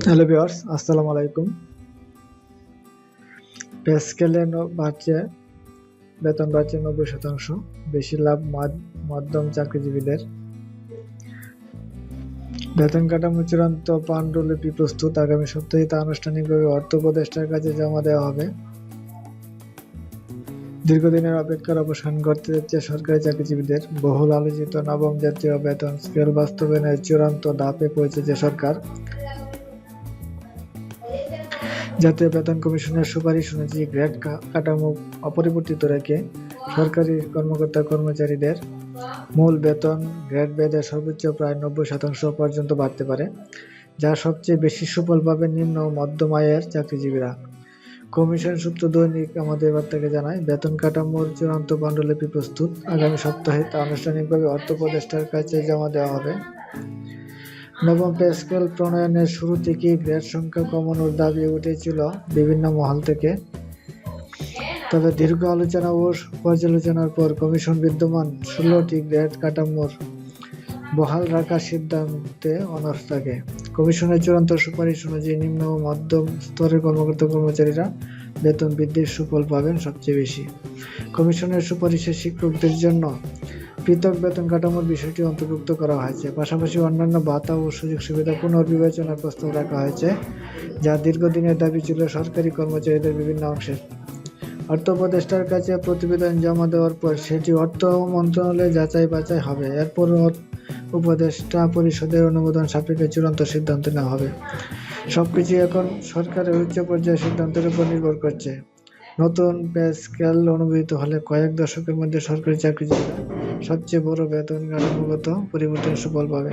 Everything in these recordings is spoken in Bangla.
হ্যালো ভিউয়ার্স, আসসালামু আলাইকুম। পে স্কেলে বেতন বাড়ছে 90%, বেশি লাভ মধ্যম চাকরিজীবীদের। বেতন কাঠামো চূড়ান্ত পাণ্ডুলিপি প্রস্তুত, আগামী সপ্তাহে তা আনুষ্ঠানিকভাবে অর্থ উপদেষ্টার কাছে জমা দেওয়া হবে। দীর্ঘদিনের অপেক্ষার অবসান ঘটতে যাচ্ছে সরকারি চাকরিজীবীদের। বহুল আলোচিত নবম জাতীয় বেতন স্কেল বাস্তবায়নের চূড়ান্ত ধাপে পৌঁছেছে সরকার। জাতীয় বেতন কমিশনের সুপারিশ অনুযায়ী গ্রেড কাঠামো অপরিবর্তিত রেখে সরকারি কর্মকর্তা-কর্মচারীদের মূল বেতন গ্রেড ভেদে সর্বোচ্চ প্রায় 90% পর্যন্ত বাড়তে পারে, যা সবচেয়ে বেশি সুফল পাবে নিম্ন ও মধ্যম আয়ের চাকরিজীবীরা। কমিশন সূত্র দৈনিক আমাদের বার্তাকে জানায়, বেতন কাঠামোর চূড়ান্ত পাণ্ডুলিপি প্রস্তুত, আগামী সপ্তাহে তা আনুষ্ঠানিকভাবে অর্থ উপদেষ্টার কাছে জমা দেওয়া হবে। নবম পে স্কেল প্রণয়নের শুরু থেকেই গ্রেড সংখ্যা কমানোর দাবি উঠেছিল বিভিন্ন মহল থেকে। তবে দীর্ঘ আলোচনা ও পর্যালোচনার পর কমিশন বিদ্যমান 16টি গ্রেড কাঠামোর বহাল রাখার সিদ্ধান্তে অনড় থাকে। কমিশনের চূড়ান্ত সুপারিশ অনুযায়ী নিম্ন ও মধ্যম স্তরের কর্মকর্তা-কর্মচারীরা বেতন বৃদ্ধির সুফল পাবেন সবচেয়ে বেশি। কমিশনের সুপারিশে শিক্ষকদের জন্য পৃথক বেতন কাঠামোর বিষয়টি অন্তর্ভুক্ত করা হয়েছে। পাশাপাশি অন্যান্য ভাতা ও সুযোগ সুবিধা পুনর্বিবেচনার প্রস্তাব রাখা হয়েছে, যা দীর্ঘদিনের দাবি ছিল সরকারি কর্মচারীদের বিভিন্ন অংশের। অর্থ উপদেষ্টার কাছে প্রতিবেদন জমা দেওয়ার পর সেটি অর্থ মন্ত্রণালয়ে যাচাই বাছাই হবে। এরপর উপদেষ্টা পরিষদের অনুমোদন সাপেক্ষে চূড়ান্ত সিদ্ধান্ত নেওয়া হবে। সবকিছু এখন সরকারের উচ্চ পর্যায়ের সিদ্ধান্তের উপর নির্ভর করছে। নতুন পে স্কেল অনুমোদিত হলে কয়েক দশকের মধ্যে সরকারি চাকরিজীবীরা সবচেয়ে বড় বেতন কাঠামোগত পরিবর্তনের সুফল পাবে।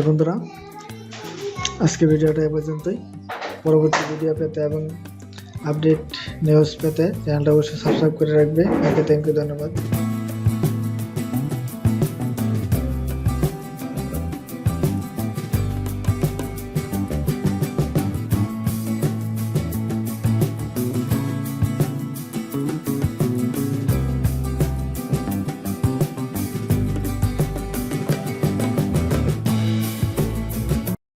বন্ধুরা, আজকে ভিডিওটা এ পর্যন্তই। পরবর্তী ভিডিও পেতে এবং আপডেট নিউজ পেতে চ্যানেলটা অবশ্যই সাবস্ক্রাইব করে রাখবে। থ্যাংক ইউ, ধন্যবাদ।